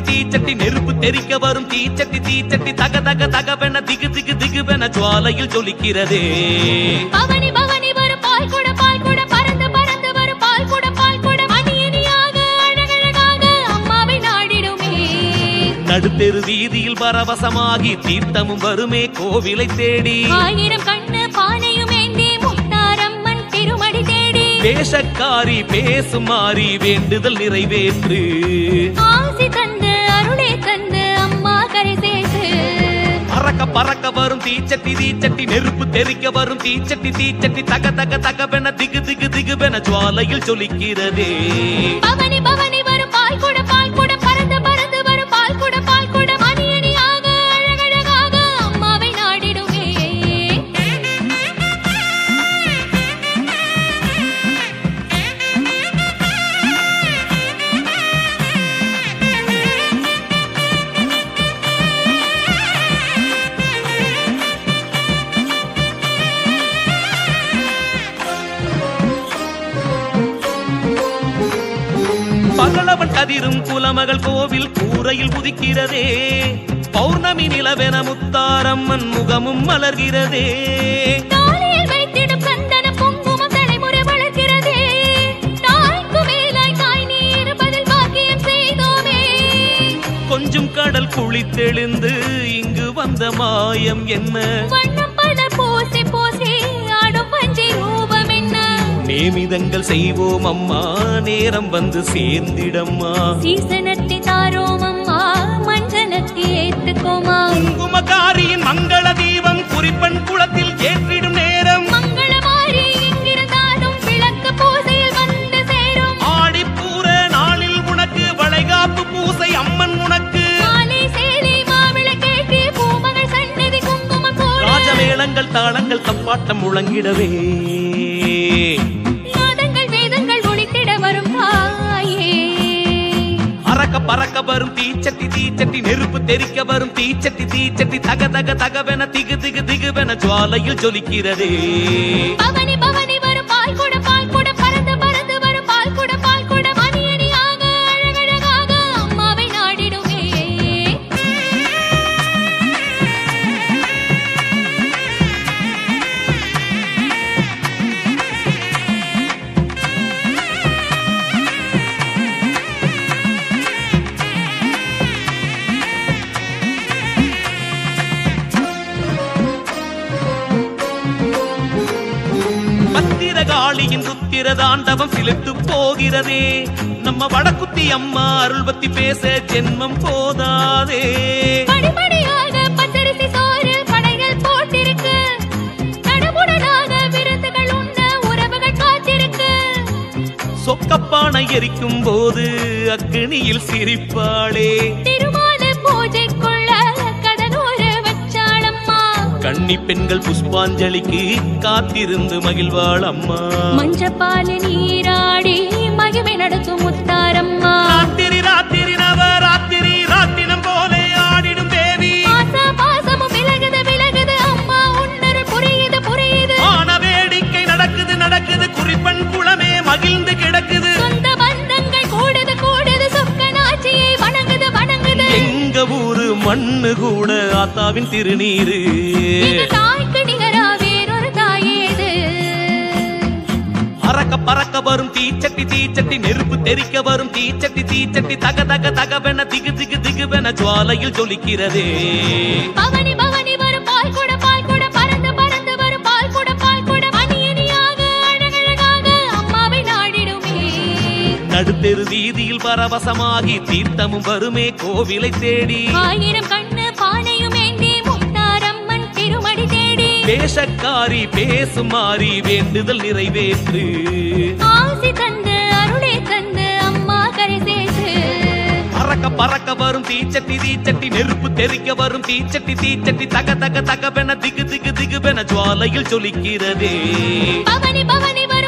தீச்சட்டி நெருப்பு தெரிக்க வரும் தீச்சட்டி தீச்சட்டி தக தக தகவென திகு திகு திகுவென ஜுவாலையில் ஜொலிக்கிறதே. பவனி பவனி வரும் பால் கூட பறந்து பறந்து வரும் பால் கூட மணியணியாக அழகழகாக அம்மாவை நாடிடுமே. நடுத்தெரு வீதியில் பரவசமாகி தீர்த்தமும் வருமே கோவிலை தேடி. ஆயிரம் கண்ணு பானையும் ஏந்தி முத்தாரம்மன் திருமடி தேடி. வேஷக்காரி பேசுமாறி வேண்டுதல் நிறைவேற்று. ஆசி தந்து அருளே தந்து அம்மா கரை சேர்த்து. பறக்க பறக்க வரும் தீச்சட்டி தீச்சட்டி நெருப்பு தெரிக்க வரும் தீச்சட்டி தீச்சட்டி தக தக தகவென திகு திகு திகுவென ஜுவாலையில் ஜொலிக்கிறதே. பவனி பவனி வரும் பால் கூட பறந்து பறந்து வரும் பால் கூட மணியணியாக அழகழகாக அம்மாவை நாடிடுமே. பகலவன் கதிரும் குலமகள் கோவில் கூரையில் உதிக்கிறதே. பௌர்ணமி நிலவென முத்தாரம்மன் முகமும் மலர்கிறதே. தாலியில் வைத்திடும் சந்தன குங்குமம் தலைமுறை வளர்க்கிறதே. தாய்க்கு மேலாய் தாய் நீ இருப்பதில் பாக்கியம் செய்தோமே. கொஞ்சம் கடல் குளித்தெழுந்து இங்கு வந்த மாயம் என்ன? வண்ணம் பல பூசி பூசி ஆடும் பஞ்சை ரூபம் என்ன? நேமிதங்கள் செய்வோம் அம்மா நேரம் வந்து சேர்ந்திடம்மா. சீசனத்தை தாரோம் அம்மா மஞ்சனத்தை ஏத்துக்கோமா. குங்குமக்காரியின் மங்கள தீபம் குறிப்பன் குளத்தில் ஏற்றிடும் நேரம். மங்களமாரி எங்கிருந்தாலும் விளக்கு பூசையில் வந்து சேரும். ஆடிப்பூர நாளில் உனக்கு வளைகாப்பு பூசை அம்மன் உனக்கு. மாலை சேலை மாவிளக்கேற்றி பூமகள் சன்னதி குங்குமம் போட. ராஜமேளங்கள் தாளங்கள் தப்பாட்டம் முழங்கிடவே. நாதங்கள் வேதங்கள் ஒளித்திட வரும் தாயே. அறக்க பறக்க வரும் தீச்சட்டி தீச்சட்டி நெருப்பு தெரிக்க வரும் தீச்சட்டி தீச்சட்டி தக தக தகவென திகு திகு திகுவென ஜுவாலையில் ஜொலிக்கிறதே. பவனி பவனி வரும் பால் கூட பறந்து பறந்து வரும் பால் கூட மணியணியாக அழகழகாக அம்மாவை நாடிடுமே. பத்திரகாளியின் ருத்திர தாண்டவம் சிலிர்த்து போகிறதே. நம்ம வடக்குத்தி அம்மா அருள்பத்தி பேச ஜென்மம் போதாதே. படிப்படியாக பச்சரிசி சோறு படைகள் போட்டிருக்கு. தடபுடலாக விருந்துகள் உண்ண உறவுகள் காத்திருக்கு. சொக்கப்பானை எரிக்கும் போது அக்கினியில் சிரிப்பாளே. திருமால பூஜைக்குள்ள கதனூறு வச்சாளம்மா. கன்னி பெண்கள் புஷ்பாஞ்சலிக்கு காத்திருந்து மகிழ்வாள் அம்மா. மஞ்சப்பாலு நீராடி மகிமை நடத்தும் முத்தாரம்மா. ராத்திரி ராத்திரி நவராத்திரி ராட்டினம் போலே ஆடிடும் தேவி. பாசமும் விலகுது அம்மா உன்னரு புரியுது. ஆன வேடிக்கை நடக்குது குறிப்பன் குளமே மகிழ்ந்து கிடக்குது. சொந்த பந்தங்கள் கூடுது சொக்கநாச்சியை வணங்குது. எங்க ஊரு மண்ணு கூட ஆத்தாவின் திருநீரு. தாய்க்கு நிகரா வேறொரு தாயேது. அறக்க பறக்க வரும் தீச்சட்டி தீச்சட்டி நெருப்பு தெரிக்க வரும் தீச்சட்டி தீச்சட்டி தக தக தகவென திகு திகு திகுவென ஜுவாலையில் ஜொலிக்கிறதே. பவனி பவனி வரும் பால் கூட பறந்து பறந்து வரும் பால் கூட மணியணியாக அழகழகாக அம்மாவை நாடிடுமே. நடுத்தெரு வீதியில் பரவசமாகி தீர்த்தமும் வருமே கோவிலை தேடி. ஆயிரம் கண்ணு பானையும் ஏந்தி முத்தாரம்மன் திருமடி தேடி. வேஷக்காரி பேசுமாறி வேண்டுதல் நிறைவேற்று. ஆசி தந்து அருளே தந்து அம்மா கரை சேர்த்து. பறக்க பறக்க வரும் தீச்சட்டி தீச்சட்டி நெருப்பு தெரிக்க வரும் தீச்சட்டி தீச்சட்டி தக தக தகவென திகு திகு திகுவென ஜுவாலையில் ஜொலிக்கிறதே. பவனி பவனி வரும்